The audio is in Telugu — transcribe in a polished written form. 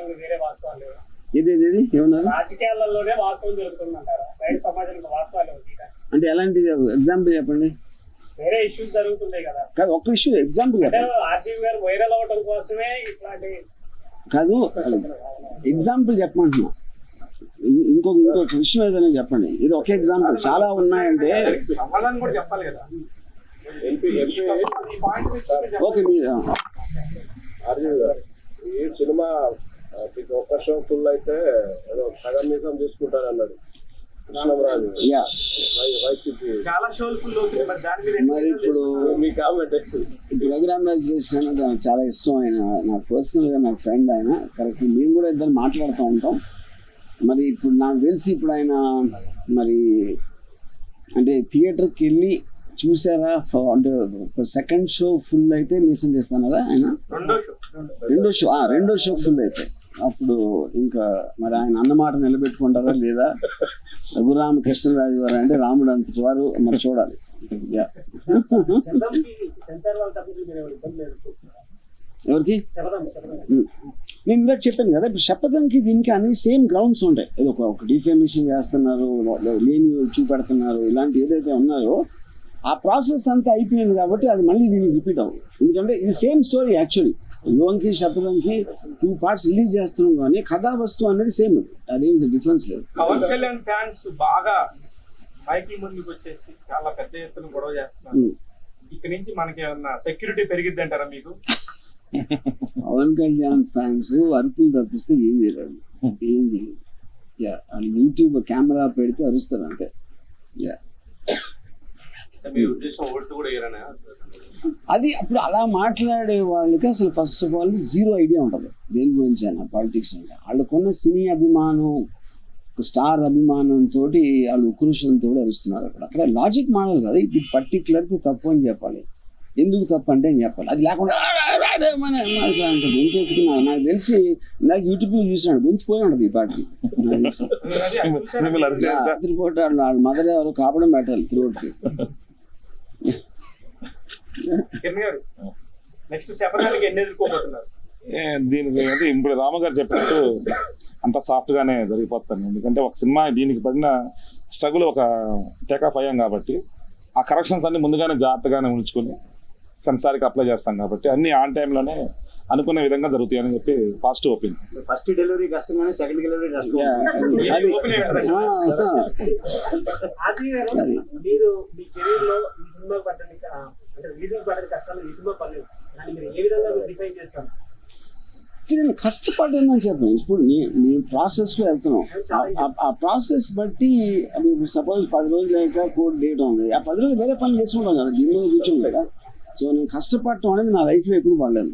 వాస్తవాలు వేరే వాస్తవాలు లేవా? ఇది ఏమన్నారు? రాజకీయాలలోనే వాస్తవం జరుగుతుందంటారా? బయట సమాజంలో వాస్తవాలు అంటే ఎలాంటి ఎగ్జాంపుల్ చెప్పండి. వేరే ఇష్యూస్ జరుగుతుంటాయి కదా. కాదు, ఒక్క ఇష్యూ ఎగ్జాంపుల్ అంటే ఆర్జీవి గారు వైరల్ అవడం కోసమే ఇట్లాంటి కాదు, ఎగ్జాంపుల్ చెప్పమంటున్నా. ఇంకొక విషయం ఏదైనా చెప్పండి. ఇది ఒక ఎగ్జాంపుల్, చాలా ఉన్నాయంటే. చెప్పాలి కదా. ఓకే, మీరు ఆర్జీవి గారు ఈ సినిమా ఒక్క షో ఫుల్ అయితే ఏదో సగం మీసం తీసుకుంటారు అన్నాడు కృష్ణంరాజు. వైసీపీ చాలా షోలు ఫుల్ అవుతుంది. మరి ఇప్పుడు మీ కామెంట్ రఘురామ్ రాజు నాకు చాలా ఇష్టం. ఆయన నాకు పర్సనల్ గా నాకు ఫ్రెండ్. ఆయన కరెక్ట్, మేము కూడా ఇద్దరు మాట్లాడుతూ ఉంటాం. మరి ఇప్పుడు నాకు తెలిసి ఇప్పుడు ఆయన మరి అంటే థియేటర్కి వెళ్ళి చూసారా? అంటే సెకండ్ షో ఫుల్ అయితే మీసం చేస్తానరా ఆయన? రెండో షో ఫుల్ అయితే అప్పుడు ఇంకా మరి ఆయన అన్నమాట నిలబెట్టుకుంటారా లేదా? రఘురామ కృష్ణరాజు గారు అంటే రాముడు అంతటి వారు, మరి చూడాలి. ఎవరికి? నేను ఇందాక చెప్పాను కదా, ఇప్పుడు శపథంకి దీనికి అన్ని సేమ్ గ్రౌండ్స్ ఉంటాయి. ఏదో ఒక డిఫేమేషన్ చేస్తున్నారు, లేని చూపెడుతున్నారు, ఇలాంటి ఏదైతే ఉన్నాయో ఆ ప్రాసెస్ అంతా అయిపోయింది కాబట్టి అది మళ్ళీ దీనికి రిపీట్ అవ్వదు. ఎందుకంటే ఇది సేమ్ స్టోరీ యాక్చువల్లీ. యువంకి శపథంకి 2 parts రిలీజ్ చేస్తున్నాం కానీ కథా వస్తువు అనేది సేమ్. అదేం డిఫరెన్స్ లేదు. పవన్ కళ్యాణ్ ఫ్యాన్స్ బాగా మైకి ముందుకు వచ్చేసి చాలా పెద్ద ఎత్తున గొడవ చేస్తున్నారు. ఇక్కడ నుంచి మనకి ఏమన్నా సెక్యూరిటీ పెరిగిద్ది అంటారా మీకు? పవన్ కళ్యాణ్ ఫ్యాన్స్ అరుపులు తప్పిస్తే ఏం చేయలేదు. వాళ్ళు యూట్యూబ్ కెమెరా పెడితే అరుస్తారు అంతే. అది అప్పుడు అలా మాట్లాడే వాళ్ళకి అసలు ఫస్ట్ ఆఫ్ ఆల్ 0 ఐడియా ఉంటుంది దేని గురించి అయినా, పాలిటిక్స్ అంటే. వాళ్ళకున్న సినీ అభిమానం, స్టార్ అభిమానంతో వాళ్ళు ఉక్రోషంతో అరుస్తున్నారు. అక్కడ లాజిక్ మాడల్ కదా. ఇది పర్టికులర్గా తప్పు అని చెప్పాలి. ఎందుకు తప్పు అంటే అని చెప్పాలి. అది లేకుండా అంత గొంతు ఎత్తుకున్నా. నాకు తెలిసి నాకు యూట్యూబ్లో చూసినాడు గొంతు పోయి ఉంటుంది ఈ పార్టీ. రాత్రిపూట వాళ్ళ మదర్ ఎవరు కాపడం పెట్టాలి త్రోడ్కి. దీనికి అంటే ఇప్పుడు రామగారు చెప్పినట్టు అంత సాఫ్ట్ గానే జరిగిపోతాను. ఎందుకంటే ఒక సినిమా దీనికి పడిన స్ట్రగుల్ ఒక టేకాఫ్ అయ్యాం కాబట్టి ఆ కరెక్షన్స్ అన్ని ముందుగానే జాగ్రత్తగానే ఉంచుకుని సెన్సార్కి అప్లై చేస్తాం కాబట్టి అన్ని ఆన్ టైంలోనే అనుకునే విధంగా జరుగుతాయని చెప్పి పాజిటివ్ ఒపీనియన్. ఫస్ట్ డెలివరీ కష్టంగానే సెకండ్ డెలివరీ కష్టం. నేను కష్టపడ్డానని చెప్పాను. ఇప్పుడు నీ ప్రాసెస్లో వెళ్తున్నాం. ఆ ప్రాసెస్ బట్టి సపోజ్ 10 రోజులు లేక కోర్టు డేట్ ఉంది, ఆ 10 రోజులు వేరే పని చేసుకుంటాం కదా, దీని మీద కూర్చోం కదా. సో నేను కష్టపడటం అనేది నా లైఫ్లో ఎప్పుడు పడలేదు.